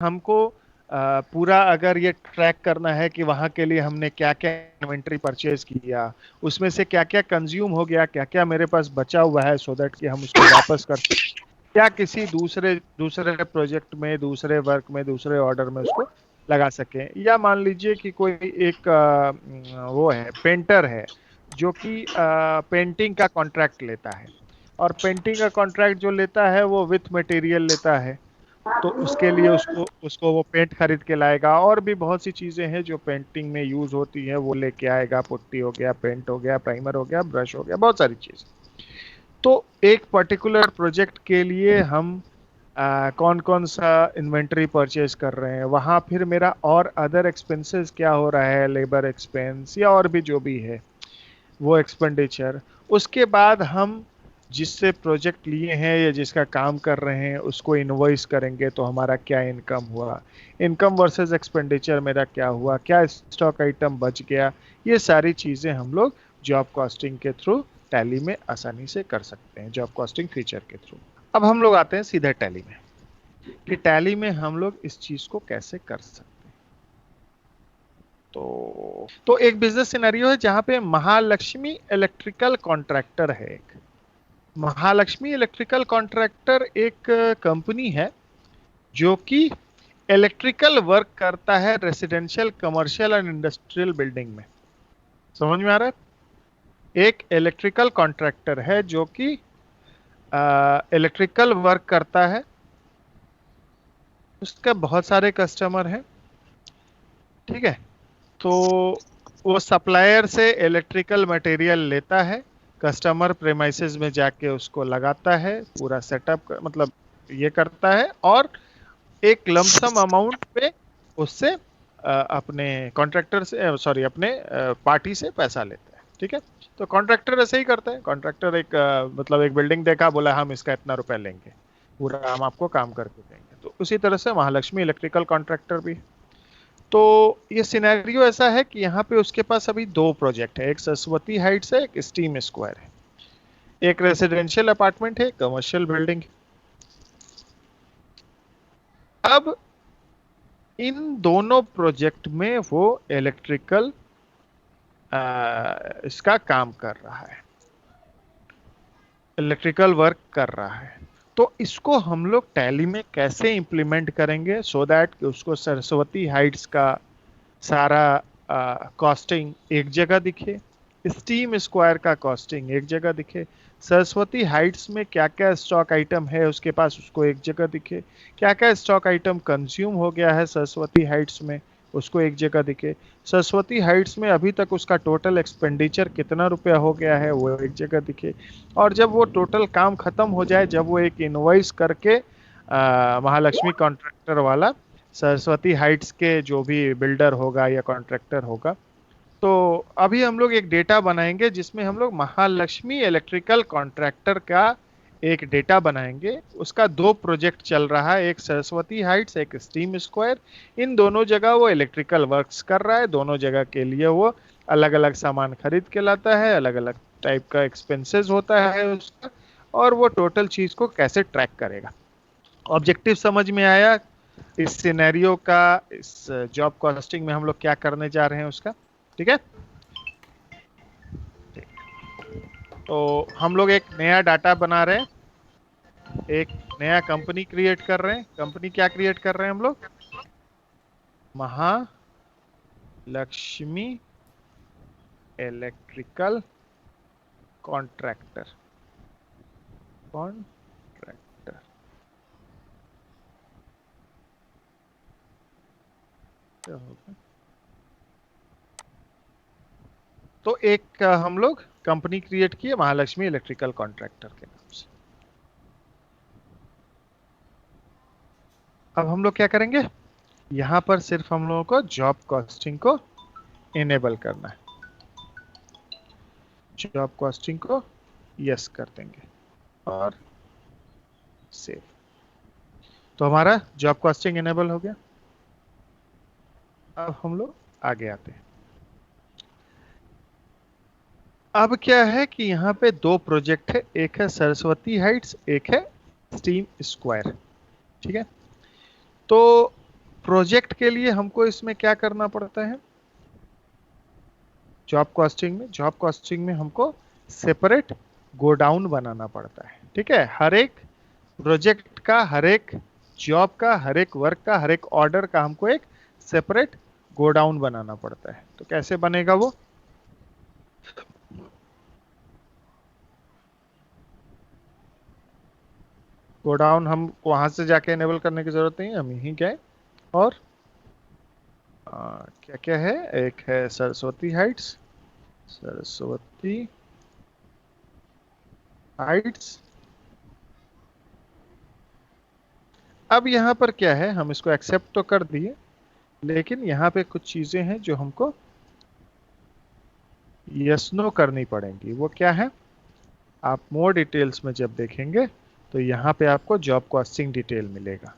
हमको पूरा अगर ये ट्रैक करना है कि वहां के लिए हमने क्या क्या इन्वेंट्री परचेज किया, उसमें से क्या क्या कंज्यूम हो गया, क्या क्या मेरे पास बचा हुआ है, सो दैट कि हम उसको वापस कर या किसी दूसरे दूसरे प्रोजेक्ट में, दूसरे वर्क में, दूसरे ऑर्डर में उसको लगा सकें। या मान लीजिए कि कोई एक वो है, पेंटर है, जो कि पेंटिंग का कॉन्ट्रैक्ट लेता है, और पेंटिंग का कॉन्ट्रैक्ट जो लेता है वो विथ मटेरियल लेता है। तो उसके लिए उसको उसको वो पेंट खरीद के लाएगा, और भी बहुत सी चीजें हैं जो पेंटिंग में यूज होती हैं, वो लेके आएगा। पुट्टी हो गया, पेंट हो गया, प्राइमर हो गया, ब्रश हो गया, बहुत सारी चीज। तो एक पर्टिकुलर प्रोजेक्ट के लिए हम कौन कौन सा इन्वेंटरी परचेज कर रहे हैं, वहां फिर मेरा और अदर एक्सपेंसेस क्या हो रहा है, लेबर एक्सपेंस या और भी जो भी है वो एक्सपेंडिचर। उसके बाद हम जिससे प्रोजेक्ट लिए हैं या जिसका काम कर रहे हैं उसको इनवॉइस करेंगे, तो हमारा क्या इनकम हुआ, इनकम वर्सेस एक्सपेंडिचर मेरा क्या हुआ, क्या स्टॉक आइटम बच गया। ये सारी चीज़ें हम लोग जॉब कॉस्टिंग के थ्रू टैली में आसानी से कर सकते हैं, जॉब कॉस्टिंग फीचर के थ्रू। अब हम लोग आते हैं सीधे टैली में, कि टैली में हम लोग इस चीज को कैसे कर सकते हैं। तो एक बिजनेस सिनेरियो है जहां पे महालक्ष्मी इलेक्ट्रिकल कॉन्ट्रैक्टर है। एक महालक्ष्मी इलेक्ट्रिकल कॉन्ट्रैक्टर एक कंपनी है जो कि इलेक्ट्रिकल वर्क करता है residential, commercial and industrial building में। समझ में आ रहा है? एक इलेक्ट्रिकल कॉन्ट्रैक्टर है जो कि इलेक्ट्रिकल वर्क करता है, उसका बहुत सारे कस्टमर हैं। ठीक है, तो वो सप्लायर से इलेक्ट्रिकल मटेरियल लेता है, कस्टमर प्रेमाइसेस में जाके उसको लगाता है, पूरा सेटअप मतलब ये करता है, और एक लमसम अमाउंट पे उससे अपने कॉन्ट्रैक्टर से, सॉरी, अपने पार्टी से पैसा लेता है। ठीक है, तो कॉन्ट्रैक्टर ऐसे ही करता है। कॉन्ट्रैक्टर एक मतलब एक बिल्डिंग देखा, बोला हम इसका इतना रुपया लेंगे, पूरा हम आपको काम करके देंगे। तो उसी तरह से महालक्ष्मी इलेक्ट्रिकल कॉन्ट्रैक्टर भी। तो ये सिनेरियो ऐसा है कि यहाँ पे उसके पास अभी दो प्रोजेक्ट है, एक सरस्वती हाइट्स है, एक स्टीम स्क्वायर है। एक रेसिडेंशियल अपार्टमेंट है, कमर्शियल बिल्डिंग। अब इन दोनों प्रोजेक्ट में वो इलेक्ट्रिकल इसका काम कर रहा है, इलेक्ट्रिकल वर्क कर रहा है। तो इसको हम लोग टैली में कैसे इंप्लीमेंट करेंगे, सो दैट कि उसको सरस्वती हाइट्स का सारा कॉस्टिंग एक जगह दिखे, स्टीम स्क्वायर का कॉस्टिंग एक जगह दिखे, सरस्वती हाइट्स में क्या क्या स्टॉक आइटम है उसके पास उसको एक जगह दिखे, क्या क्या स्टॉक आइटम कंज्यूम हो गया है सरस्वती हाइट्स में उसको एक जगह दिखे, सरस्वती हाइट्स में अभी तक उसका टोटल एक्सपेंडिचर कितना रुपया हो गया है वो एक जगह दिखे। और जब वो टोटल काम खत्म हो जाए, जब वो एक इनवॉइस करके महालक्ष्मी कॉन्ट्रैक्टर वाला सरस्वती हाइट्स के जो भी बिल्डर होगा या कॉन्ट्रैक्टर होगा, तो अभी हम लोग एक डेटा बनाएंगे जिसमें हम लोग महालक्ष्मी इलेक्ट्रिकल कॉन्ट्रैक्टर का एक डेटा बनाएंगे। उसका दो प्रोजेक्ट चल रहा है, एक सरस्वती हाइट्स, एक स्टीम स्क्वायर। इन दोनों जगह वो इलेक्ट्रिकल वर्क्स कर रहा है, दोनों जगह के लिए वो अलग अलग सामान खरीद के लाता है, अलग अलग टाइप का एक्सपेंसेस होता है उसका, और वो टोटल चीज को कैसे ट्रैक करेगा। ऑब्जेक्टिव समझ में आया इस सिनेरियो का? इस जॉब कॉस्टिंग में हम लोग क्या करने जा रहे हैं उसका? ठीक है, तो हम लोग एक नया डाटा बना रहे हैं, एक नया कंपनी क्रिएट कर रहे हैं। कंपनी क्या क्रिएट कर रहे हैं हम लोग? Mahalakshmi electrical contractor. कॉन्ट्रैक्टर क्या होगा? तो एक हम लोग कंपनी क्रिएट किए महालक्ष्मी इलेक्ट्रिकल कॉन्ट्रैक्टर के नाम से। अब हम लोग क्या करेंगे, यहां पर सिर्फ हम लोगों को जॉब कॉस्टिंग को इनेबल करना है। जॉब कॉस्टिंग को यस कर देंगे और सेव। तो हमारा जॉब कॉस्टिंग इनेबल हो गया। अब हम लोग आगे आते हैं। अब क्या है कि यहाँ पे दो प्रोजेक्ट है, एक है सरस्वती हाइट्स, एक है स्टीम स्क्वायर। ठीक है, तो प्रोजेक्ट के लिए हमको इसमें क्या करना पड़ता है? जॉब कॉस्टिंग में हमको सेपरेट गोडाउन बनाना पड़ता है। ठीक है, हर एक प्रोजेक्ट का, हर एक जॉब का, हर एक वर्क का, हर एक ऑर्डर का हमको एक सेपरेट गोडाउन बनाना पड़ता है। तो कैसे बनेगा वो? गोडाउन हम वहां से जाके एनेबल करने की जरूरत नहीं है, हम यहीं गए और क्या क्या है, एक है सरस्वती हाइट्स, सरस्वती हाइट्स। अब यहाँ पर क्या है, हम इसको एक्सेप्ट तो कर दिए, लेकिन यहाँ पे कुछ चीजें हैं जो हमको यस नो करनी पड़ेंगी। वो क्या है? आप मोर डिटेल्स में जब देखेंगे तो यहाँ पे आपको जॉब कॉस्टिंग डिटेल मिलेगा,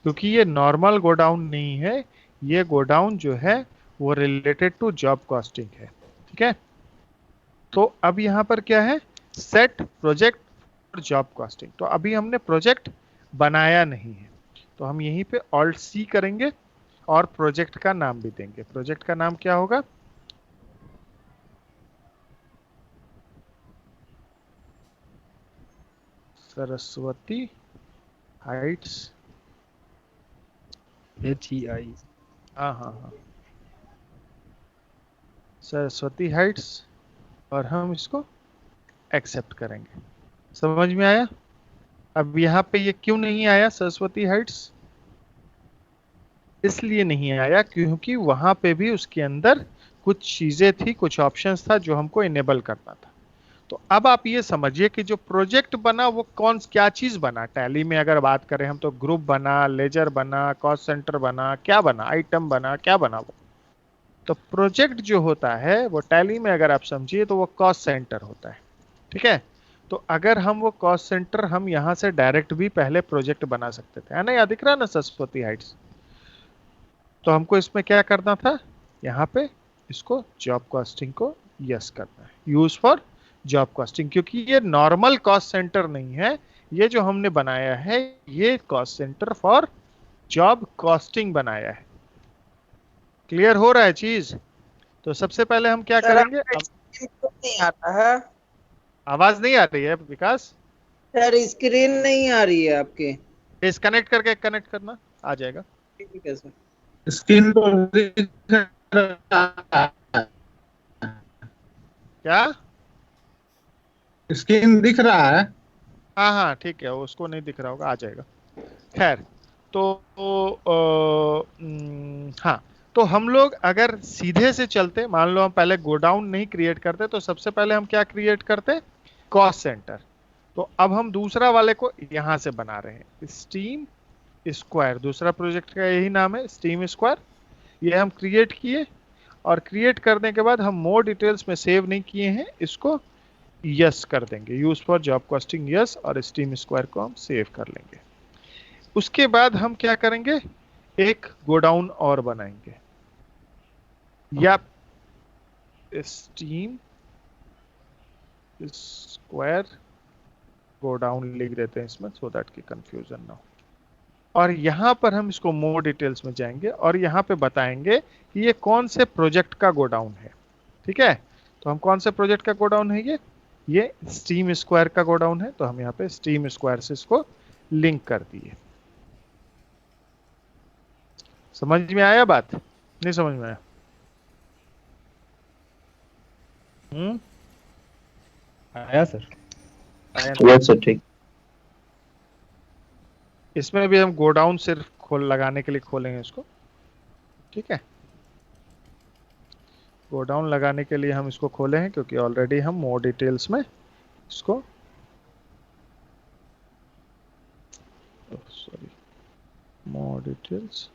क्योंकि ये नॉर्मल गोडाउन नहीं है, ये गोडाउन जो है वो रिलेटेड टू जॉब कॉस्टिंग है। ठीक है, तो अब यहाँ पर क्या है, सेट प्रोजेक्ट और जॉब कॉस्टिंग। तो अभी हमने प्रोजेक्ट बनाया नहीं है, तो हम यहीं पे ऑल्ट सी करेंगे और प्रोजेक्ट का नाम भी देंगे। प्रोजेक्ट का नाम क्या होगा? Saraswati Heights, HEI। हाँ हाँ हाँ, सरस्वती हाइट्स, और हम इसको एक्सेप्ट करेंगे। समझ में आया? अब यहाँ पे ये क्यों नहीं आया सरस्वती हाइट्स? इसलिए नहीं आया क्योंकि वहां पे भी उसके अंदर कुछ चीजें थी, कुछ ऑप्शंस था जो हमको इनेबल करना था। तो अब आप ये समझिए कि जो प्रोजेक्ट बना वो कौन क्या चीज बना। टैली में अगर बात करें हम तो ग्रुप बना, लेजर बना, कॉस्ट सेंटर बना, क्या बना, आइटम बना, क्या बना वो? तो प्रोजेक्ट जो होता है वो टैली में अगर आप समझिए तो वो कॉस्ट सेंटर होता है। ठीक है, तो अगर हम वो कॉस्ट सेंटर हम यहां से डायरेक्ट भी पहले प्रोजेक्ट बना सकते थे, है ना? याद दिख रहा है ना सरस्वती हाइट्स? तो हमको इसमें क्या करना था, यहाँ पे इसको जॉब कॉस्टिंग को यस करना है, यूज फॉर जॉब कॉस्टिंग, क्योंकि ये नॉर्मल कॉस्ट सेंटर नहीं है, ये जो हमने बनाया है ये cost centre for job costing बनाया है। क्लियर हो रहा है चीज? तो सबसे पहले हम क्या करेंगे, अब नहीं आता है आवाज नहीं आ रही है विकास? सर, स्क्रीन नहीं आ रही है आपकी। डिस्कनेक्ट करके कनेक्ट करना, आ जाएगा। ठीक है सर। स्क्रीन तो दिख रहा है। क्या? स्क्रीन दिख रहा है। हाँ हाँ ठीक है, उसको नहीं दिख रहा होगा, आ जाएगा। खैर, तो हाँ, तो हम लोग अगर सीधे से चलते, मान लो हम पहले गोडाउन नहीं क्रिएट करते, तो सबसे पहले हम क्या क्रिएट करते? Cost centre. तो अब हम दूसरा वाले को यहां से बना रहे हैं, स्टीम स्क्वायर। दूसरा प्रोजेक्ट का यही नाम है, स्टीम स्क्वायर। ये हम क्रिएट किए, और क्रिएट करने के बाद हम मोर डिटेल्स में सेव नहीं किए हैं, इसको यस कर देंगे, use for job costing yes, और स्टीम स्क्वायर को हम सेव कर लेंगे। उसके बाद हम क्या करेंगे, एक गोडाउन और बनाएंगे, या स्टीम स्क्वायर गोडाउन लिख देते हैं इसमें, सो दैट की कंफ्यूजन ना हो। और यहां पर हम इसको मोर डिटेल्स में जाएंगे और यहां पे बताएंगे कि ये कौन से प्रोजेक्ट का गोडाउन है। ठीक है, तो हम कौन से प्रोजेक्ट का गोडाउन है, ये स्टीम स्क्वायर का गोडाउन है। तो हम यहाँ पे स्टीम स्क्वायर से इसको लिंक कर दिए। समझ में आया बात? नहीं समझ में आया? आया सर। आया ना? सर ठीक। इसमें भी हम गोडाउन सिर्फ खोल लगाने के लिए खोलेंगे इसको। ठीक है, गोडाउन लगाने के लिए हम इसको खोले हैं, क्योंकि ऑलरेडी हम मोर डिटेल्स में इसको, sorry, more details,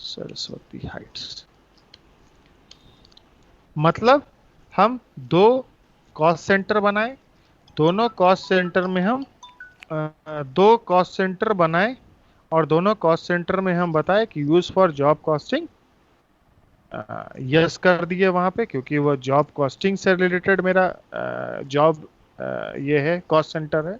Saraswati Heights, मतलब हम दो कॉस्ट सेंटर बनाए, दोनों कॉस्ट सेंटर में हम दो कॉस्ट सेंटर बनाए, और दोनों कॉस्ट सेंटर में हम बताए कि use for job costing yes कर दिए वहां पे, क्योंकि वो जॉब कॉस्टिंग से रिलेटेड मेरा जॉब ये है, कॉस्ट सेंटर है।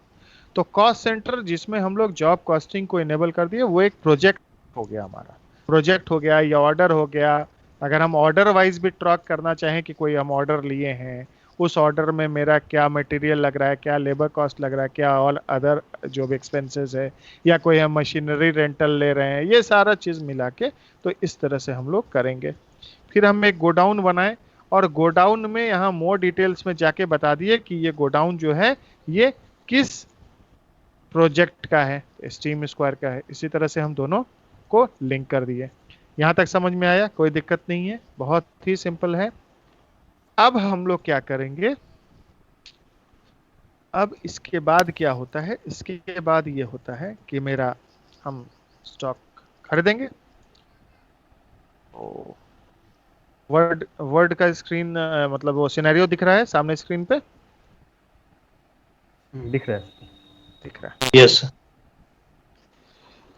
तो कॉस्ट सेंटर जिसमें हम लोग जॉब कॉस्टिंग को इनेबल कर दिए, वो एक प्रोजेक्ट हो गया हमारा, प्रोजेक्ट हो गया या ऑर्डर हो गया। अगर हम ऑर्डर वाइज भी ट्रैक करना चाहें कि कोई हम ऑर्डर लिए हैं, उस ऑर्डर में मेरा क्या मटेरियल लग रहा है, क्या लेबर कॉस्ट लग रहा है, क्या ऑल अदर जो भी एक्सपेंसेस है, या कोई हम मशीनरी रेंटल ले रहे हैं, ये सारा चीज़ मिला के तो इस तरह से हम लोग करेंगे। फिर हम एक गोडाउन बनाए और गोडाउन में यहाँ मोर डिटेल्स में जाके बता दिए कि ये गोडाउन जो है ये किस प्रोजेक्ट का है, स्टीम स्क्वायर का है। इसी तरह से हम दोनों को लिंक कर दिए। यहाँ तक समझ में आया? कोई दिक्कत नहीं है, बहुत ही सिंपल है। अब हम लोग क्या करेंगे, अब इसके बाद क्या होता है, इसके बाद ये होता है कि मेरा हम स्टॉक खरीदेंगे। वर्ड वर्ड का स्क्रीन मतलब वो सिनेरियो दिख रहा है सामने स्क्रीन पे? दिख रहा है। दिख रहा है। यस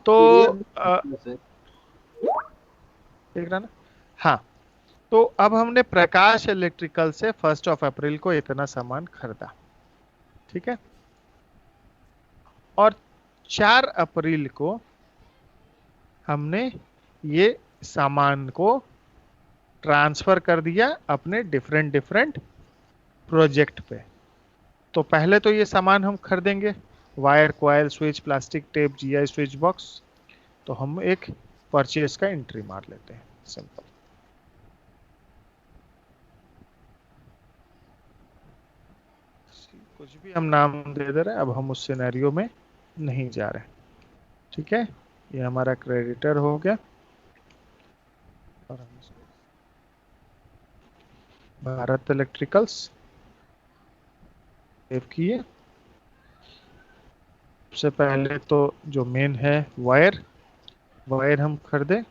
तो सर देख रहा ना? हाँ, तो अब हमने प्रकाश इलेक्ट्रिकल से 1 अप्रैल को इतना सामान खरीदा, ठीक है। और 4 अप्रैल को हमने ये सामान को ट्रांसफर कर दिया अपने डिफरेंट डिफरेंट प्रोजेक्ट पे। तो पहले तो ये सामान हम खरीदेंगे, wire, coil, switch, plastic tape, GI switch box. तो हम एक परचेज का एंट्री मार लेते हैं, सिंपल। कुछ भी हम नाम दे दे रहे हैं, अब हम उस सिनेरियो में नहीं जा रहे, ठीक है। ये हमारा क्रेडिटर हो गया और हम इसको भारत इलेक्ट्रिकल्स सेव किए। सबसे पहले तो जो मेन है वायर, वायर हम खरीदे,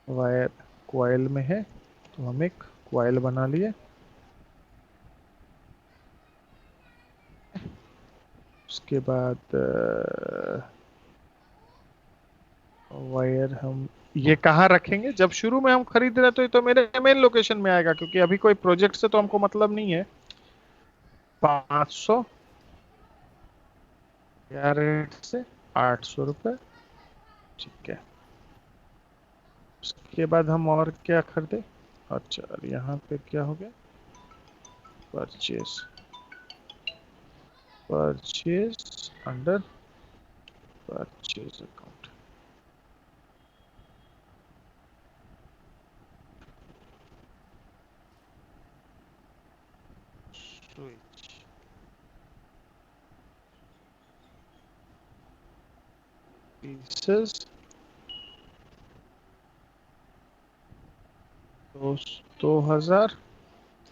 वायर कॉइल में है तो हम एक कॉइल बना लिए। उसके बाद वायर हम ये कहाँ रखेंगे, जब शुरू में हम खरीद रहे तो ये तो मेरे मेन लोकेशन में आएगा, क्योंकि अभी कोई प्रोजेक्ट से तो हमको मतलब नहीं है। 500 या रेट से 800 रुपये, ठीक है। उसके बाद हम और क्या खरीदे, अच्छा यहाँ पे क्या हो गया, purchase, purchase under purchase account. Switch, pieces, 2000,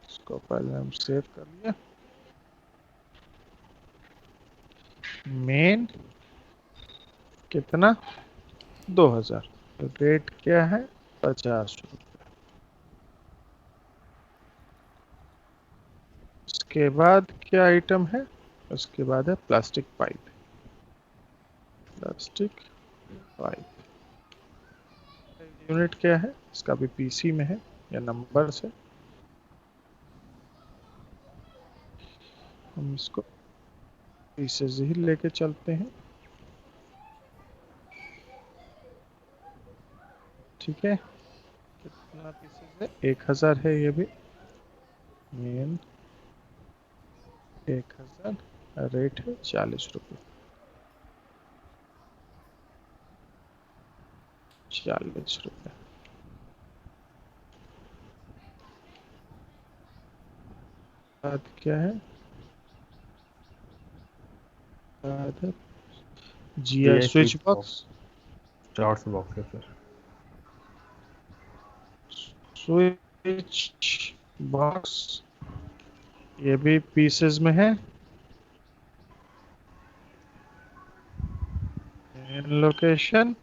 इसको पहले हम सेव कर लिए। मेन कितना, 2000, रेट क्या है, 50 रुपये। उसके बाद क्या आइटम है, उसके बाद है plastic pipe, plastic pipe unit क्या है, इसका भी पीसी में है या नंबर से, हम इसको पीसेज ही लेके चलते हैं, ठीक है। कितना पीसेज है, 1000 है ये भी। मेन 1000, रेट है 40 रुपये, 40 रुपये। बाद क्या है, बाद है जीआई स्विच बॉक्स, 400 बॉक्स है सर। स्विच बॉक्स ये भी पीसेस में है। लोकेशन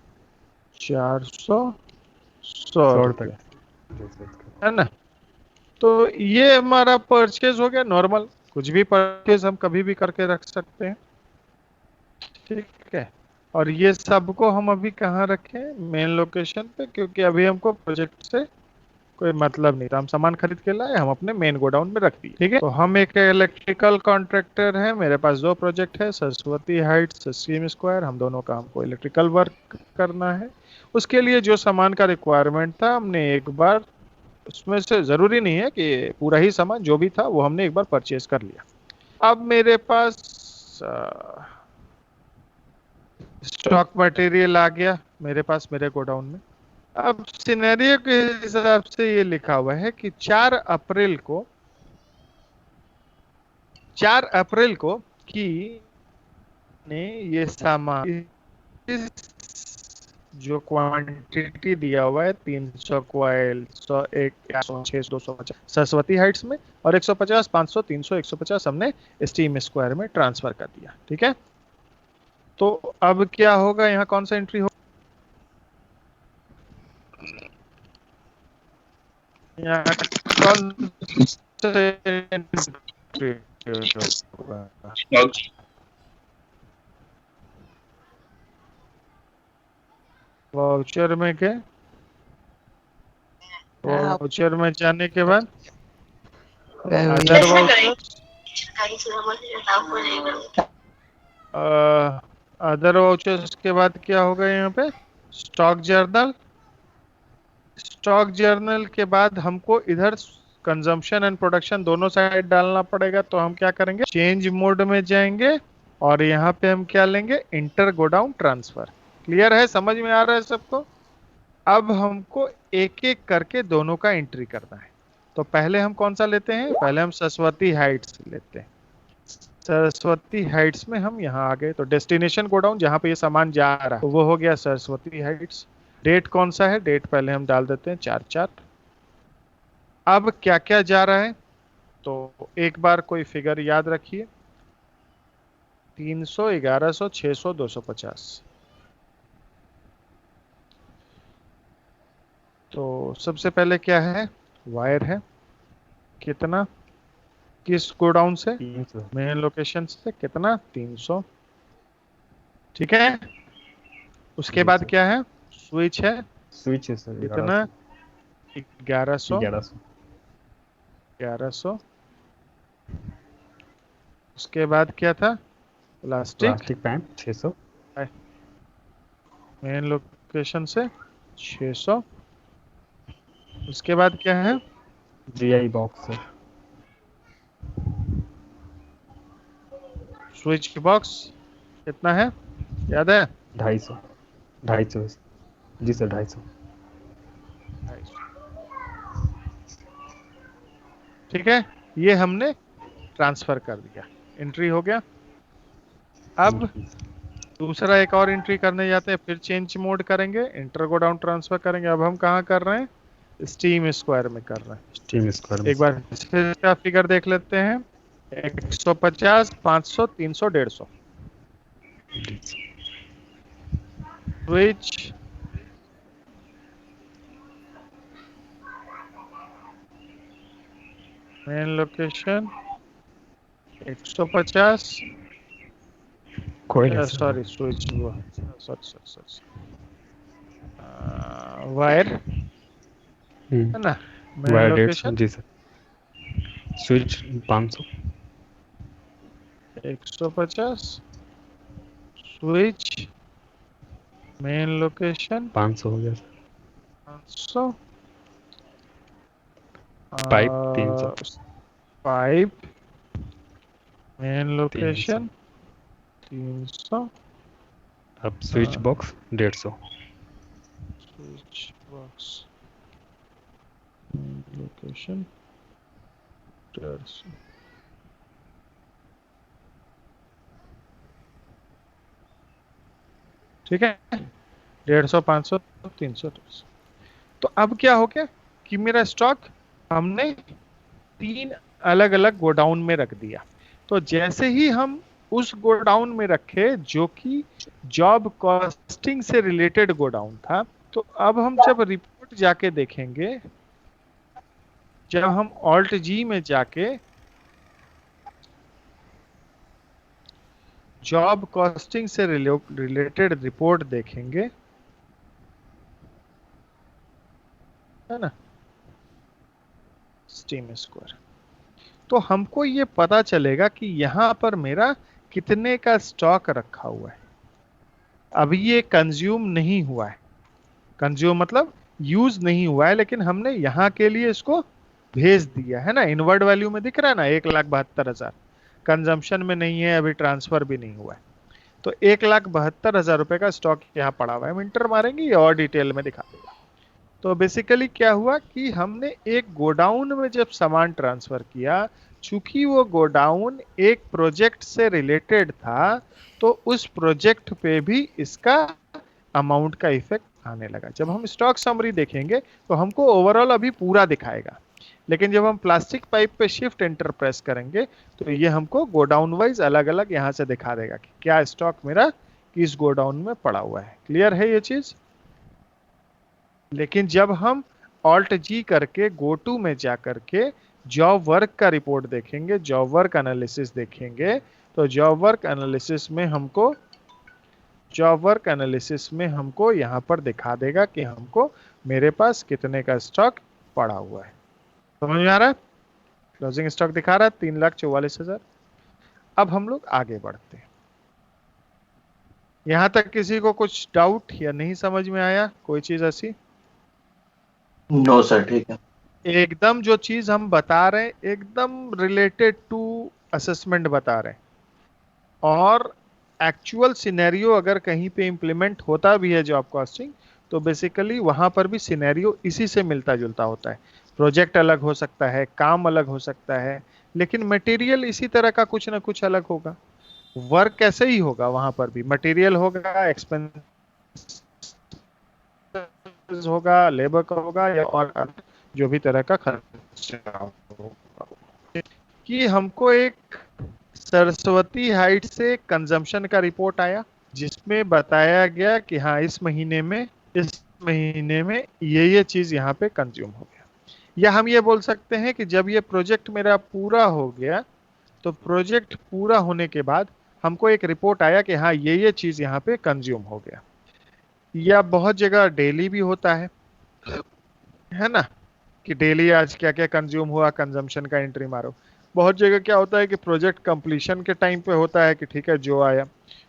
400, 100 रुपये, है ना। तो ये हमारा परचेज हो गया नॉर्मल, कुछ भी परचेज हम कभी भी करके रख सकते हैं, ठीक है। और ये सबको हम अभी कहाँ रखें, मेन लोकेशन पे, क्योंकि अभी हमको प्रोजेक्ट से कोई मतलब नहीं था, हम सामान खरीद के लाए, हम अपने मेन गोडाउन में रख दिए। ठीक है, तो हम एक इलेक्ट्रिकल कॉन्ट्रैक्टर है, मेरे पास दो प्रोजेक्ट है, सरस्वती हाइट्स, स्कीम स्क्वायर, हम दोनों का हमको इलेक्ट्रिकल वर्क करना है। उसके लिए जो सामान का रिक्वायरमेंट था हमने एक बार, उसमें से जरूरी नहीं है कि पूरा ही सामान, जो भी था वो हमने एक बार परचेज कर लिया। अब मेरे पास स्टॉक मटेरियल आ गया मेरे पास मेरे गोडाउन में। अब सिनेरियो के हिसाब से ये लिखा हुआ है कि 4 अप्रैल को कि ने ये सामान, इस जो क्वांटिटी दिया हुआ है 300 क्वाइल, 100, 100, 600, 250 सरस्वती हाइट्स में, और 150, 500, 300, 150 हमने स्टीम स्क्वायर में ट्रांसफर कर दिया। ठीक है, तो अब क्या होगा, यहाँ कौन सा एंट्री होगा, यहाँ कौन सा एंट्री होगा? वाउचर में के, वाउचर में जाने के बाद अदर वाउचर, अदर वाउचर्स के बाद क्या होगा यहाँ पे, स्टॉक जर्नल। स्टॉक जर्नल के बाद हमको इधर कंजम्पशन एंड प्रोडक्शन दोनों साइड डालना पड़ेगा, तो हम क्या करेंगे, चेंज मोड में जाएंगे और यहाँ पे हम क्या लेंगे, इंटर गोडाउन ट्रांसफर। क्लियर है, समझ में आ रहा है सबको? अब हमको एक एक करके दोनों का एंट्री करना है। तो पहले हम कौन सा लेते हैं, पहले हम सरस्वती हाइट्स लेते हैं। सरस्वती हाइट्स में हम यहाँ आ गए, तो डेस्टिनेशन गोडाउन जहाँ पे ये सामान जा रहा है तो वो हो गया सरस्वती हाइट्स। डेट कौन सा है, डेट पहले हम डाल देते हैं 4/4। अब क्या क्या जा रहा है, तो एक बार कोई फिगर याद रखिए, 300, 1100, 600, 250। तो सबसे पहले क्या है, वायर है, कितना, किस गोडाउन से, 300 मेन लोकेशन से, कितना, 300। ठीक है, उसके बाद 300 क्या है, स्विच है, स्विच है सर कितना, 1100, 1100 1100। उसके बाद क्या था, plastic, plastic pant 600 main location से 600। उसके बाद क्या है, GI box sir switch box, कितना है याद है, 250 250 जी सर 250। ठीक है, ये हमने ट्रांसफर कर दिया, एंट्री हो गया। अब दूसरा एक और एंट्री करने जाते हैं, फिर चेंज मोड करेंगे, इंटर गो डाउन ट्रांसफर करेंगे। अब हम कहाँ कर रहे हैं, स्टीम स्क्वायर में कर रहे हैं। स्टीम स्क्वायर एक बार फिर इसका फिगर देख लेते हैं, 150, 500, 300, 150। स्विच, मेन लोकेशन 150, कोई सॉरी स्विच वो, सॉरी वायर है ना, मेन वायर लोकेशन 150 जी sir. Switch 500 150, switch main location 500 हो गया sir. 500, pipe 300 pipe main location 300। अब switch box 150 switch box location 150। ठीक है, 150, 500, 300, 300। तो अब क्या हो गया कि मेरा स्टॉक हमने 3 अलग अलग गोडाउन में रख दिया। तो जैसे ही हम उस गोडाउन में रखे जो कि जॉब कॉस्टिंग से रिलेटेड गोडाउन था, तो अब हम जब रिपोर्ट जाके देखेंगे, जब हम ऑल्ट जी में जाके जॉब कॉस्टिंग से रिलेटेड रिपोर्ट देखेंगे, है ना, स्टीम स्क्वायर। तो हमको ये पता चलेगा कि यहां पर मेरा कितने का स्टॉक रखा हुआ है। अभी ये कंज्यूम नहीं हुआ है, कंज्यूम मतलब यूज नहीं हुआ है, लेकिन हमने यहां के लिए इसको भेज दिया है ना। इनवर्ड वैल्यू में दिख रहा है ना 1,72,000, कंजम्पशन में नहीं है, अभी ट्रांसफर भी नहीं हुआ है। तो 1,72,000 रुपए का स्टॉक यहाँ पड़ा हुआ है। हम इंटर मारेंगे ये और डिटेल में दिखा देगा। तो बेसिकली क्या हुआ कि हमने एक गोडाउन में जब सामान ट्रांसफर किया, चूंकि वो गोडाउन एक प्रोजेक्ट से रिलेटेड था, तो उस प्रोजेक्ट पे भी इसका अमाउंट का इफेक्ट आने लगा। जब हम स्टॉक समरी देखेंगे तो हमको ओवरऑल अभी पूरा दिखाएगा, लेकिन जब हम प्लास्टिक पाइप पे शिफ्ट एंटर प्रेस करेंगे तो ये हमको गोडाउन वाइज अलग अलग यहां से दिखा देगा कि क्या स्टॉक मेरा किस गोडाउन में पड़ा हुआ है। क्लियर है ये चीज? लेकिन जब हम ऑल्ट जी करके गो टू में जा करके जॉब वर्क का रिपोर्ट देखेंगे, जॉब वर्क एनालिसिस देखेंगे, तो जॉब वर्क एनालिसिस में हमको यहां पर दिखा देगा कि हमको मेरे पास कितने का स्टॉक पड़ा हुआ है। समझ में आ रहा है? क्लोजिंग स्टॉक दिखा रहा है 3,44,000। अब हम लोग आगे बढ़ते हैं। यहां तक किसी को कुछ डाउट या नहीं समझ में आया कोई चीज ऐसी? नो सर, ठीक है। एकदम जो चीज हम बता रहे हैं एकदम रिलेटेड टू असेसमेंट बता रहे हैं, और एक्चुअल सिनेरियो अगर कहीं पे इंप्लीमेंट होता भी है जॉब कॉस्टिंग, तो बेसिकली वहां पर भी सिनेरियो इसी से मिलता जुलता होता है। प्रोजेक्ट अलग हो सकता है, काम अलग हो सकता है, लेकिन मटेरियल इसी तरह का कुछ ना कुछ अलग होगा। वर्क कैसे ही होगा, वहां पर भी मटेरियल होगा, एक्सपेंस होगा, लेबर का होगा, या और जो भी तरह का खर्चा होगा। कि हमको एक सरस्वती हाइट से कंजम्पशन का रिपोर्ट आया जिसमें बताया गया कि हाँ इस महीने में ये चीज यहाँ पे कंज्यूम हो गया। या हम ये बोल सकते हैं कि जब ये प्रोजेक्ट मेरा पूरा हो गया, तो प्रोजेक्ट पूरा होने के बाद हमको एक रिपोर्ट आया कि हाँ ये चीज यहाँ पे कंज्यूम हो गया। या बहुत जगह डेली भी होता है ना, कि डेली आज क्या क्या कंज्यूम हुआ, कंजम्पशन का एंट्री मारो। बहुत जगह क्या होता है कि प्रोजेक्ट कंप्लीशन के टाइम पे होता है कि ठीक है जो आया।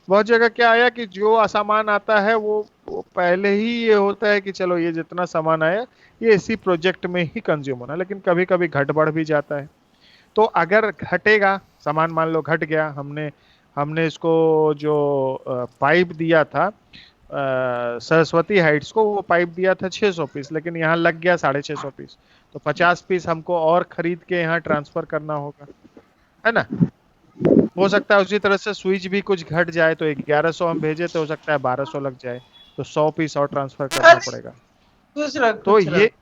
बहुत जगह क्या आया कि जो सामान आता है वो पहले ही ये होता है कि चलो ये जितना सामान आया ये इसी प्रोजेक्ट में ही कंज्यूम होना, लेकिन कभी कभी घट बढ़ भी जाता है। तो अगर घटेगा सामान, मान लो घट गया, हमने इसको जो पाइप दिया था सरस्वती हाइट्स को, वो पाइप दिया था 600 पीस, लेकिन यहाँ लग गया 650 पीस, तो 50 पीस हमको और खरीद के यहाँ ट्रांसफर करना होगा, है ना। हो सकता है उसी तरह से स्विच भी कुछ घट जाए, तो 1100 हम भेजे तो हो सकता है 1200 लग जाए, तो 100 पीस और ट्रांसफर करना पड़ेगा। तो ये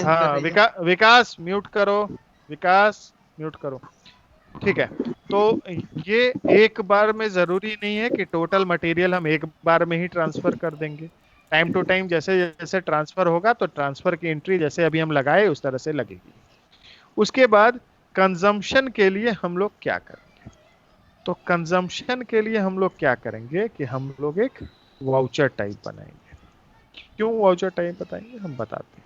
हाँ विकास म्यूट करो, विकास म्यूट करो, ठीक है। तो ये एक बार में जरूरी नहीं है कि टोटल मटेरियल हम एक बार में ही ट्रांसफर कर देंगे। टाइम टू टाइम जैसे जैसे ट्रांसफर होगा तो ट्रांसफर की एंट्री जैसे अभी हम लगाए उस तरह से लगेगी। उसके बाद कंजम्पशन के लिए हम लोग क्या करेंगे? तो कंजम्पशन के लिए हम लोग क्या करेंगे कि हम लोग एक वाउचर टाइप बनाएंगे। क्यों वाउचर टाइप बताएंगे हम बताते हैं।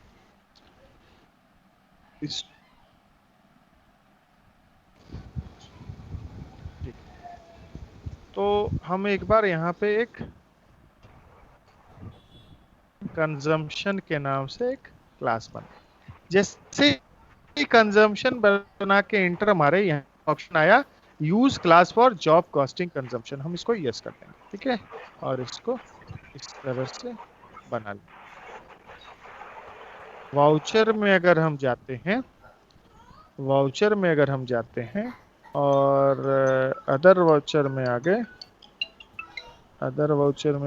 तो हम एक बार यहाँ पे एक कंजम्पशन के नाम से एक क्लास बना। जैसे ही कंजम्पशन बना के इंटर मारे, यहाँ ऑप्शन आया use class for job costing consumption, हम इसको यस कर देंगे, ठीक है। और इसको इस तरह से बना लें। वाउचर में अगर हम जाते हैं और अदर वाउचर में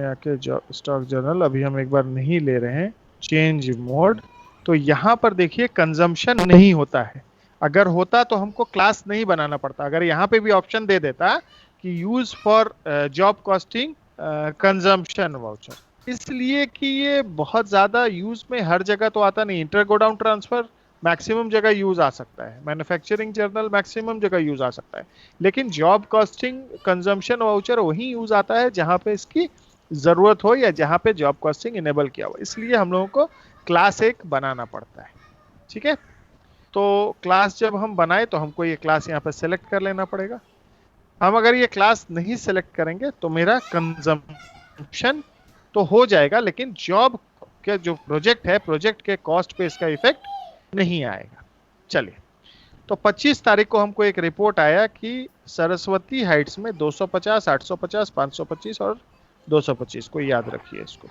आके स्टॉक जर्नल अभी हम एक बार नहीं ले रहे हैं, चेंज मोड, तो यहाँ पर देखिए कंजम्पशन नहीं होता है। अगर होता तो हमको क्लास नहीं बनाना पड़ता। अगर यहाँ पे भी ऑप्शन दे देता कि use for job costing consumption voucher, इसलिए कि ये बहुत ज्यादा यूज में हर जगह तो आता नहीं। इंटर गोडाउन ट्रांसफर मैक्सिमम जगह यूज आ सकता है, मैन्युफैक्चरिंग जर्नल मैक्सिमम जगह यूज आ सकता है, लेकिन जॉब कॉस्टिंग कंजम्पशन वाउचर वही यूज आता है जहां पे इसकी जरूरत हो या जहां पे जॉब कॉस्टिंग इनेबल किया हो। इसलिए हम लोगों को क्लास एक बनाना पड़ता है, ठीक है। तो क्लास जब हम बनाए तो हमको ये क्लास यहाँ पे सेलेक्ट कर लेना पड़ेगा। हम अगर ये क्लास नहीं सेलेक्ट करेंगे तो मेरा कंजम्पशन तो हो जाएगा, लेकिन जॉब के जो प्रोजेक्ट है, प्रोजेक्ट के कॉस्ट पे इसका इफेक्ट नहीं आएगा। चलिए, तो 25 तारीख को हमको एक रिपोर्ट आया कि सरस्वती हाइट्स में 250, 850, 525 और 225, कोई याद रखिए इसको,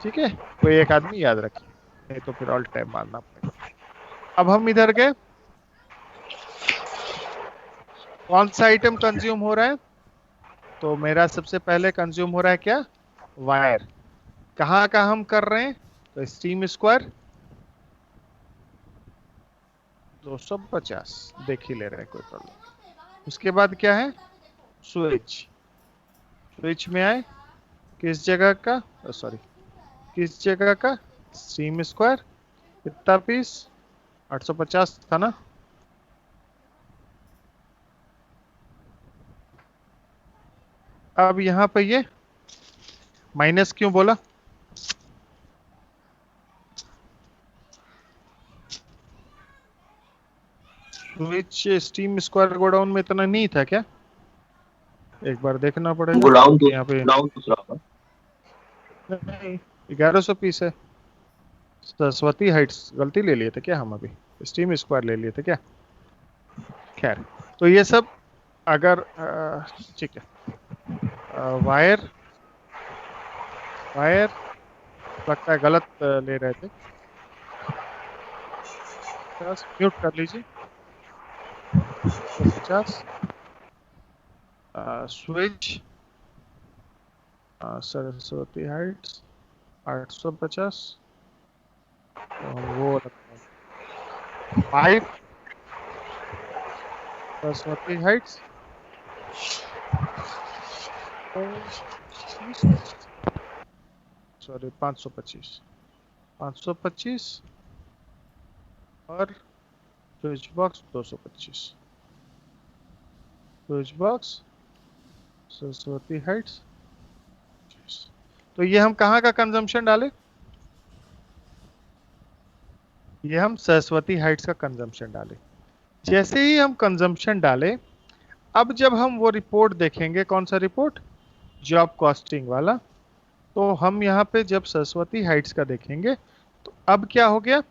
ठीक है? कोई एक आदमी याद रखिए, नहीं तो फिर ऑल टाइम मारना पड़ेगा। अब हम इधर गए, कौन सा आइटम कंज्यूम हो रहा है? तो मेरा सबसे पहले कंज्यूम हो रहा है क्या? वायर। कहाँ का हम कर रहे हैं? तो स्टीम स्क्वायर 250 देख ही ले रहे हैं, कोई प्रॉब्लम। उसके बाद क्या है? स्विच। स्विच में आए, किस जगह का, सॉरी किस जगह का? Steam square. कितना पीस? 850 था ना? अब यहां पे ये माइनस क्यों बोला? स्विच स्टीम स्क्वायर गोडाउन में इतना नहीं था क्या? एक बार देखना पड़ेगा गोडाउन यहाँ पे। दूसरा होगा। नहीं, 1100 पीस है। सरस्वती हाइट्स गलती ले लिए थे क्या हम? अभी स्टीम स्क्वायर ले लिए थे क्या? खैर, तो ये सब अगर ठीक है। वायर वायर लगता है गलत ले रहे थे, म्यूट कर लीजिए। 50 स्विच सरस्वती हाइट्स 850, वो पाइप सरस्वती हाइट्स सॉरी 525 और switch box 225। Switch box Saraswati Heights. तो ये हम कहाँ का कंजम्पशन डाले? ये हम सरस्वती हाइट्स का कंजम्पशन डाले। जैसे ही हम कंजम्पशन डाले, अब जब हम वो रिपोर्ट देखेंगे, कौन सा रिपोर्ट? जॉब कॉस्टिंग वाला। तो हम यहाँ पे जब सरस्वती हाइट्स का देखेंगे तो अब क्या हो गया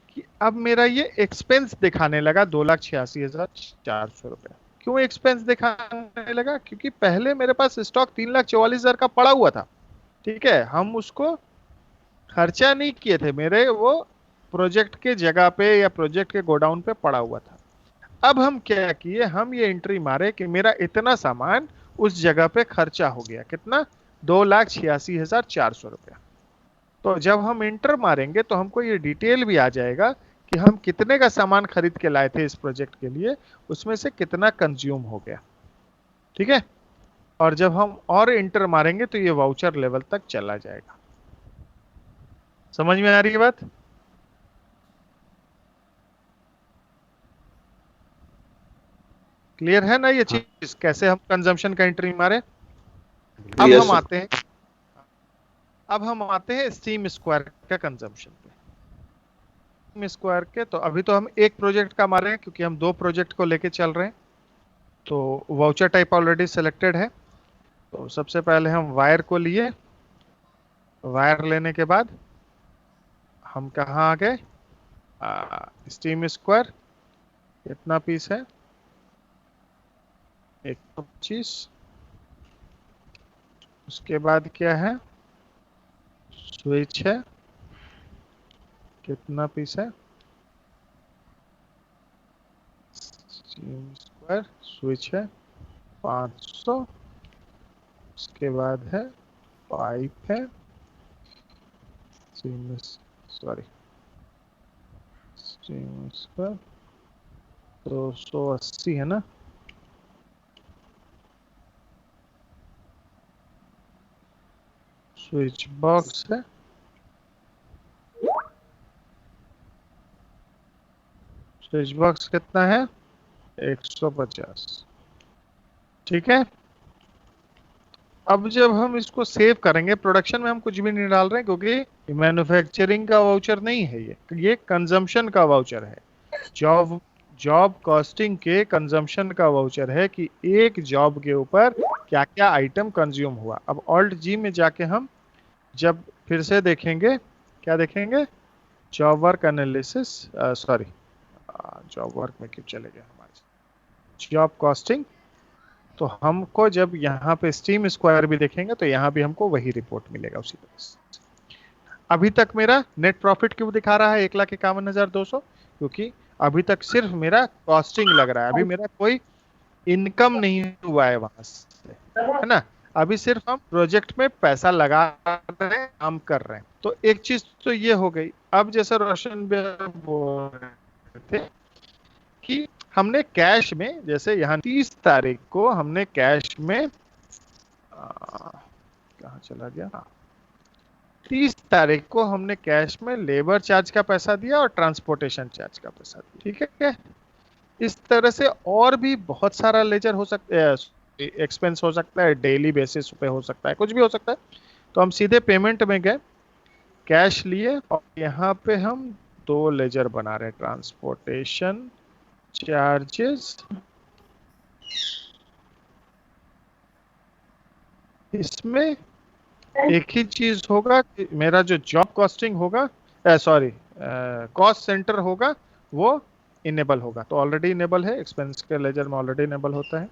कि अब मेरा ये एक्सपेंस दिखाने लगा 2,86,400 रुपये। क्यों एक्सपेंस दिखाने लगा? क्योंकि पहले मेरे पास स्टॉक 3,44,000 का पड़ा हुआ था, ठीक है? हम उसको खर्चा नहीं किए थे, मेरे वो प्रोजेक्ट के जगह पे या प्रोजेक्ट के गोडाउन पे पड़ा हुआ था। अब हम क्या किए, हम ये एंट्री मारे कि मेरा इतना सामान उस जगह पे खर्चा हो गया। कितना? 2,86,400 रुपया। तो जब हम एंटर मारेंगे तो हमको ये डिटेल भी आ जाएगा कि हम कितने का सामान खरीद के लाए थे इस प्रोजेक्ट के लिए, उसमें से कितना कंज्यूम हो गया, ठीक है? और जब हम और एंटर मारेंगे तो ये वाउचर लेवल तक चला जाएगा। समझ में आ रही है बात? क्लियर है ना ये चीज, कैसे हम कंजम्पशन का एंट्री मारे? अब Yes, हम sir. आते हैं अब हम आते हैं स्टीम स्क्वायर का कंजम्पशन पे। स्टीम स्क्वायर के तो अभी तो हम एक प्रोजेक्ट का मारे हैं, क्योंकि हम 2 प्रोजेक्ट को लेके चल रहे हैं। तो वाउचर टाइप ऑलरेडी सिलेक्टेड है। तो सबसे पहले हम वायर को लिए। वायर लेने के बाद हम कहाँ आ गए? स्टीम स्क्वायर कितना पीस है? 125। उसके बाद क्या है? स्विच है, कितना पीस है? स्टीम स्क्वायर स्विच है 500। उसके बाद है पाइप है, सॉरी स्टीम स्क्वायर 280 है ना? स्विच बॉक्स है, स्विच बॉक्स कितना है? 150, ठीक है? अब जब हम इसको सेव करेंगे, प्रोडक्शन में हम कुछ भी नहीं डाल रहे हैं क्योंकि मैन्युफैक्चरिंग का वाउचर नहीं है, ये कंजम्पशन का वाउचर है। जॉब जॉब कॉस्टिंग के कंजम्पशन का वाउचर है कि एक जॉब के ऊपर क्या क्या आइटम कंज्यूम हुआ। अब ऑल्ट जी में जाके हम जब फिर से देखेंगे, क्या देखेंगे, job work analysis, sorry job work में क्यों चले गए हमारे, जॉब कॉस्टिंग। तो हमको जब यहाँ पे स्टीम स्क्वायर भी देखेंगे तो यहाँ भी हमको वही रिपोर्ट मिलेगा उसी तरह से। अभी तक मेरा नेट प्रॉफिट क्यों दिखा रहा है 1,51,200, क्योंकि अभी तक सिर्फ मेरा कॉस्टिंग लग रहा है, अभी मेरा कोई इनकम नहीं हुआ है वहां से, है ना। अभी सिर्फ हम प्रोजेक्ट में पैसा लगा रहे हैं, काम कर रहे हैं। तो एक चीज तो ये हो गई। अब जैसे रोशन बोल रहे थे कि हमने कैश में, जैसे यहाँ 30 तारीख को हमने कैश में कहाँ चला गया, 30 तारीख को हमने कैश में लेबर चार्ज का पैसा दिया और ट्रांसपोर्टेशन चार्ज का पैसा दिया, ठीक है। इस तरह से और भी बहुत सारा लेजर हो सकता है, एक्सपेंस हो सकता है, डेली बेसिस पे हो सकता है, कुछ भी हो सकता है। तो हम सीधे पेमेंट में गए, कैश लिए और यहाँ पे हम दो लेजर बना रहे हैं, ट्रांसपोर्टेशन चार्जेस। इसमें एक ही चीज होगा कि मेरा जो जॉब कॉस्टिंग होगा, सॉरी कॉस्ट सेंटर होगा, वो इनेबल होगा। तो ऑलरेडी इनेबल है, एक्सपेंस के लेजर में ऑलरेडी इनेबल होता है।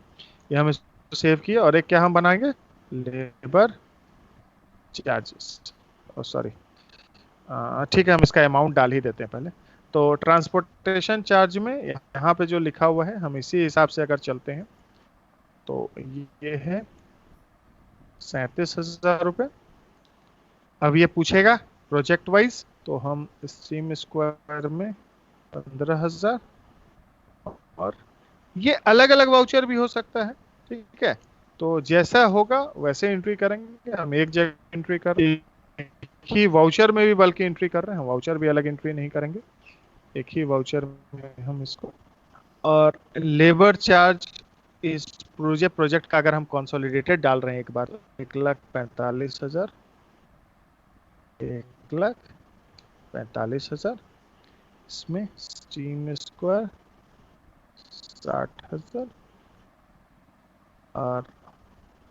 ये हम इसको सेव किए और एक क्या हम बनाएंगे, लेबर चार्जेस, सॉरी ठीक है, हम इसका अमाउंट डाल ही देते हैं पहले। तो ट्रांसपोर्टेशन चार्ज में यहाँ पे जो लिखा हुआ है हम इसी हिसाब से अगर चलते हैं तो ये है 37,000 रुपये। अब ये पूछेगा प्रोजेक्ट वाइज, तो हम स्ट्रीम स्क्वायर में 15,000, और ये अलग अलग वाउचर भी हो सकता है, ठीक है। तो जैसा होगा वैसे एंट्री करेंगे। हम एक जगह एंट्री कर, एक ही वाउचर में भी बल्कि एंट्री कर रहे हैं, हम वाउचर भी अलग एंट्री नहीं करेंगे, एक ही वाउचर में हम इसको। और लेबर चार्ज इस प्रोजेक्ट का अगर हम कंसोलिडेटेड डाल रहे हैं एक बार, 1,45,000, 1,45,000, इसमें स्टीम स्क्वायर 60,000 और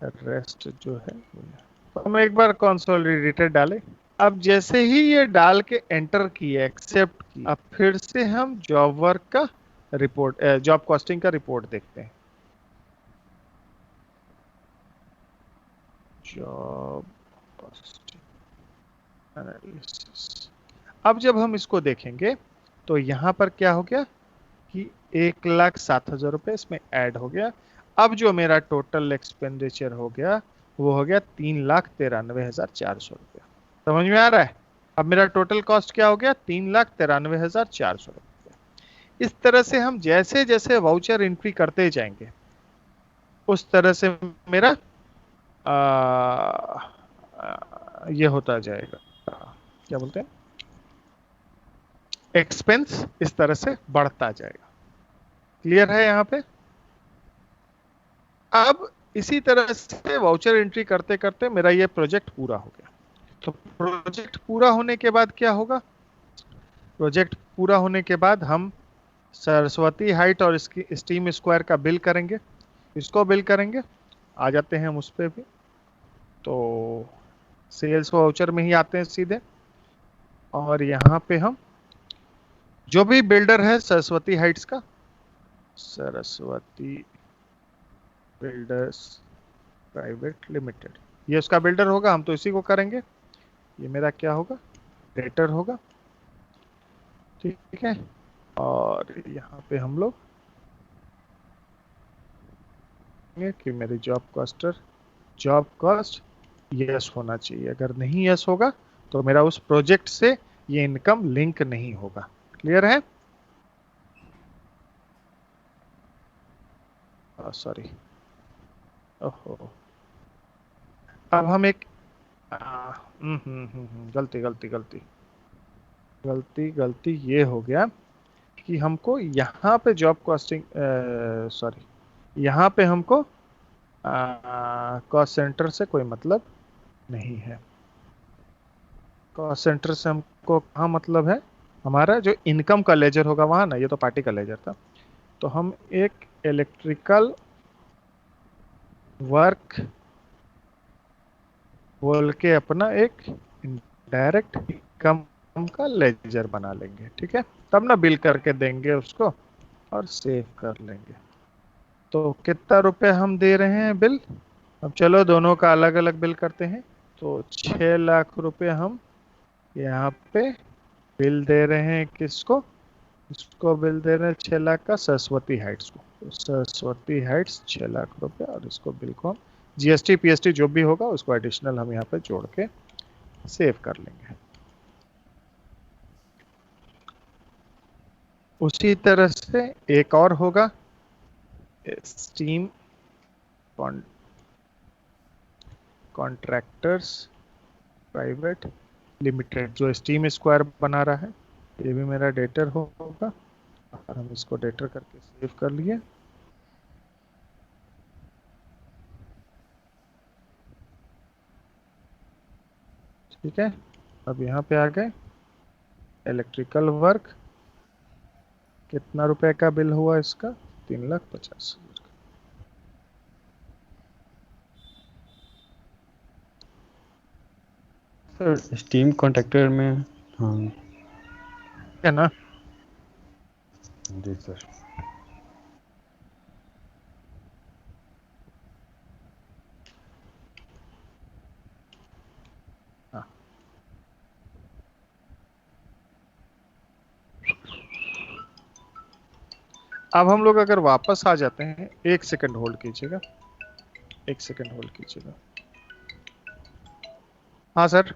रेस्ट जो है। तो हम एक बार कंसोलिडेटेड डालें। अब जैसे ही ये डाल के एंटर किए, एक्सेप्ट किए, अब फिर से हम जॉब वर्क का रिपोर्ट, जॉब कॉस्टिंग का रिपोर्ट देखते हैं। Job costing analysis. अब जब हम इसको देखेंगे तो यहाँ पर क्या हो गया कि 1,07,000 रुपये इसमें ऐड हो गया। अब जो मेरा टोटल एक्सपेंडिचर हो गया वो हो गया 3,93,400 रुपया। समझ में आ रहा है? अब मेरा टोटल कॉस्ट क्या हो गया, 3,93,400 रुपया। इस तरह से हम जैसे जैसे वाउचर एंट्री करते जाएंगे उस तरह से मेरा ये होता जाएगा, क्या बोलते हैं, एक्सपेंस इस तरह से बढ़ता जाएगा। क्लियर है यहाँ पे? अब इसी तरह से वाउचर एंट्री करते करते मेरा ये प्रोजेक्ट पूरा हो गया। तो प्रोजेक्ट पूरा होने के बाद क्या होगा, प्रोजेक्ट पूरा होने के बाद हम सरस्वती हाइट और इसकी स्टीम स्क्वायर का बिल करेंगे, इसको बिल करेंगे। आ जाते हैं हम उस पर भी, तो सेल्स वाउचर में ही आते हैं सीधे, और यहाँ पे हम जो भी बिल्डर है सरस्वती हाइट्स का, सरस्वती बिल्डर्स प्राइवेट लिमिटेड, ये उसका बिल्डर होगा, हम तो इसी को करेंगे। ये मेरा क्या होगा, डेटर होगा, ठीक है। और यहाँ पे हम लोग कि मेरे जॉब कॉस्ट यस होना चाहिए। अगर नहीं यस होगा तो मेरा उस प्रोजेक्ट से ये इनकम लिंक नहीं होगा। क्लियर है? सॉरी, ओहो, अब हम एक गलती ये हो गया कि हमको यहाँ पे जॉब कॉस्टिंग, सॉरी, यहाँ पे हमको कॉस्ट सेंटर से कोई मतलब नहीं है। कॉस्ट सेंटर से हमको कहाँ मतलब है? हमारा जो इनकम का लेजर होगा वहां ना, ये तो पार्टी का लेजर था। तो हम एक इलेक्ट्रिकल वर्क बोल के अपना एक डायरेक्ट इनकम का लेजर बना लेंगे, ठीक है? तब ना बिल करके देंगे उसको और सेव कर लेंगे। तो कितना रुपए हम दे रहे हैं बिल? अब चलो दोनों का अलग अलग बिल करते हैं। तो 6 लाख रुपए हम यहाँ पे बिल दे रहे हैं किसको? इसको बिल दे रहे हैं 6 लाख का सरस्वती हाइट्स को। तो सरस्वती हाइट्स 6 लाख रुपए, और इसको बिल को हम जीएसटी पीएसटी जो भी होगा उसको एडिशनल हम यहाँ पे जोड़ के सेव कर लेंगे। उसी तरह से एक और होगा, स्टीम कॉन्ट्रैक्टर्स प्राइवेट लिमिटेड, जो स्टीम स्क्वायर बना रहा है, ये भी मेरा डेटर होगा और हम इसको डेटर करके सेव कर लिए। ठीक है, अब यहाँ पे आ गए इलेक्ट्रिकल वर्क, कितना रुपए का बिल हुआ इसका? 3,50,000। सर स्टीम कॉन्ट्रैक्टर में, हाँ है ना? जी सर। हाँ, अब हम लोग अगर वापस आ जाते हैं, 1 सेकंड होल्ड कीजिएगा, 1 सेकंड होल्ड कीजिएगा। हाँ सर,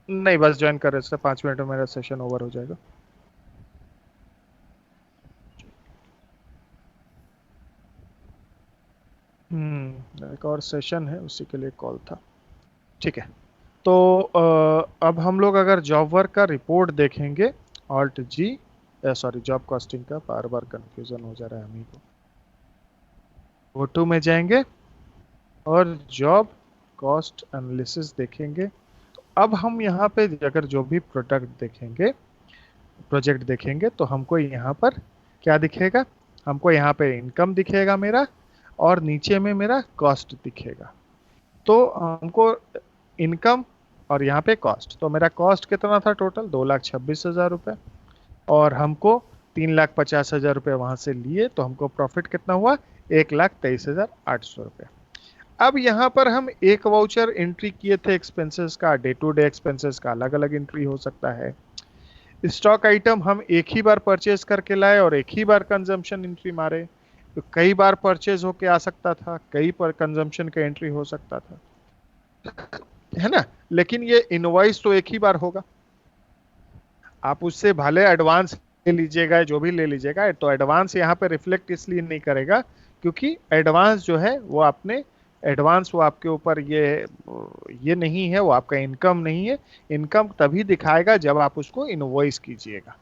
नहीं बस ज्वाइन कर रहे सर, 5 मिनट में मेरा सेशन ओवर हो जाएगा। एक और सेशन है, उसी के लिए कॉल था। ठीक है, तो अब हम लोग अगर जॉब वर्क का रिपोर्ट देखेंगे, ऑल्ट जी, सॉरी जॉब कॉस्टिंग का, बार बार कंफ्यूजन हो जा रहा है हम ही को। गो टू में जाएंगे और जॉब कॉस्ट एनालिसिस देखेंगे। तो अब हम यहाँ पे अगर जो भी प्रोजेक्ट देखेंगे तो हमको यहाँ पर क्या दिखेगा? हमको यहाँ पे इनकम दिखेगा मेरा, और नीचे में मेरा कॉस्ट दिखेगा। तो हमको इनकम और यहाँ पे कॉस्ट, तो मेरा कॉस्ट कितना था टोटल? 2,26,000 रुपये, और हमको 3,50,000 रुपये वहां से लिए, तो हमको प्रॉफिट कितना हुआ? 1,23,800 रुपये। अब यहाँ पर हम एक वाउचर एंट्री किए थे एक्सपेंसेस का, डे टू डे एक्सपेंसेस का अलग अलग एंट्री हो सकता है। स्टॉक आइटम हम एक ही बार परचेज करके लाए और एक ही बार कंजम्पशन एंट्री मारे, तो कई बार परचेज होके आ सकता था, कई पर कंजम्पशन का एंट्री हो सकता था, है ना? लेकिन ये इनवॉइस तो एक ही बार होगा। आप उससे भले एडवांस ले लीजिएगा, जो भी ले लीजिएगा, तो एडवांस यहाँ पे रिफ्लेक्ट इसलिए नहीं करेगा क्योंकि एडवांस जो है वो आपने एडवांस, वो आपके ऊपर ये नहीं है, वो आपका इनकम नहीं है। इनकम तभी दिखाएगा जब आप उसको इनवॉइस कीजिएगा।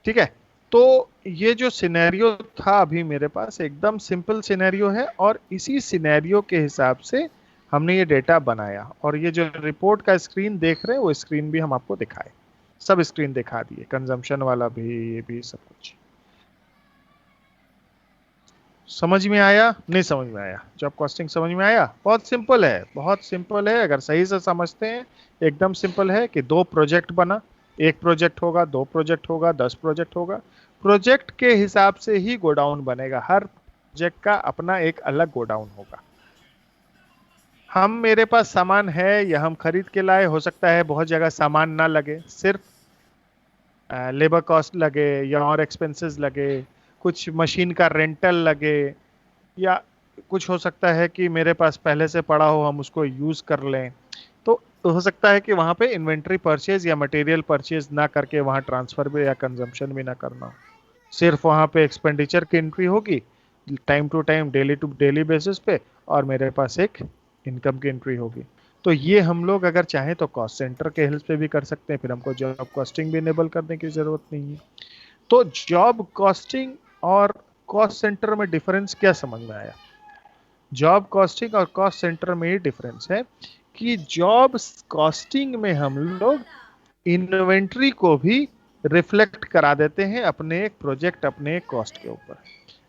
ठीक है, तो ये जो सिनेरियो था अभी मेरे पास एकदम सिंपल सिनेरियो है, और इसी सिनेरियो के हिसाब से हमने ये डेटा बनाया। और ये जो रिपोर्ट का स्क्रीन देख रहे हैं वो स्क्रीन भी हम आपको दिखाए, सब स्क्रीन दिखा दिए, कंजम्पशन वाला भी, ये भी सब कुछ। समझ में आया? नहीं समझ में आया? जॉब कॉस्टिंग समझ में आया? बहुत सिंपल है, बहुत सिंपल है, अगर सही से समझते हैं एकदम सिंपल है कि 2 प्रोजेक्ट बना, 1 प्रोजेक्ट होगा, 2 प्रोजेक्ट होगा, 10 प्रोजेक्ट होगा, प्रोजेक्ट के हिसाब से ही गोडाउन बनेगा। हर प्रोजेक्ट का अपना एक अलग गोडाउन होगा। हम, मेरे पास सामान है या हम खरीद के लाए, हो सकता है बहुत जगह सामान ना लगे, सिर्फ लेबर कॉस्ट लगे या और एक्सपेंसेस लगे, कुछ मशीन का रेंटल लगे, या कुछ हो सकता है कि मेरे पास पहले से पड़ा हो, हम उसको यूज कर लें। तो हो सकता है कि वहां पे इन्वेंट्री परचेज या मटेरियल परचेज ना करके वहां ट्रांसफर भी या कंजम्पशन भी ना करना हो, सिर्फ वहां पे एक्सपेंडिचर की एंट्री होगी time to time, daily to daily basis पे, और मेरे पास एक इनकम की एंट्री होगी। तो ये हम लोग अगर चाहें तो कॉस्ट सेंटर के हेल्प से भी कर सकते हैं, फिर हमको जॉब कॉस्टिंग भी इनेबल करने की जरूरत नहीं है। तो जॉब कॉस्टिंग और कॉस्ट सेंटर में डिफरेंस क्या समझ में आया? जॉब कॉस्टिंग और कॉस्ट सेंटर में ये डिफरेंस है कि जॉब कॉस्टिंग में हम लोग इन्वेंट्री को भी रिफ्लेक्ट करा देते हैं अपने एक प्रोजेक्ट, अपने एक कॉस्ट के ऊपर।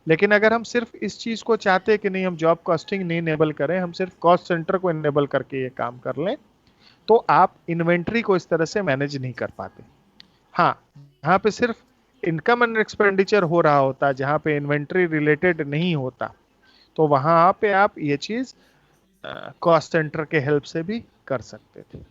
लेकिन अगर हम सिर्फ इस चीज को चाहते हैं कि नहीं हम जॉब कॉस्टिंग नहीं इनेबल करें, हम सिर्फ कॉस्ट सेंटर को इनेबल करके ये काम कर लें, तो आप इन्वेंट्री को इस तरह से मैनेज नहीं कर पाते। हाँ, यहाँ पे सिर्फ इनकम एंड एक्सपेंडिचर हो रहा होता, जहाँ पे इन्वेंट्री रिलेटेड नहीं होता, तो वहां पे आप ये चीज कॉस्ट सेंटर के हेल्प से भी कर सकते थे।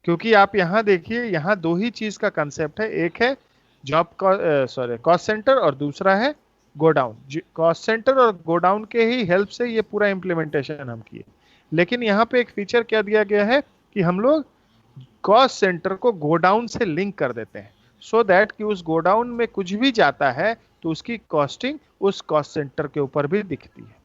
क्योंकि आप यहाँ देखिए, यहाँ दो ही चीज का कंसेप्ट है, एक है जॉब कॉस्ट सेंटर और दूसरा है गोडाउन। कॉस्ट सेंटर और गोडाउन के ही हेल्प से ये पूरा इम्प्लीमेंटेशन हम किए। लेकिन यहाँ पे एक फीचर क्या दिया गया है कि हम लोग कॉस्ट सेंटर को गोडाउन से लिंक कर देते हैं, सो दैट कि उस गोडाउन में कुछ भी जाता है तो उसकी कॉस्टिंग उस कॉस्ट सेंटर के ऊपर भी दिखती है।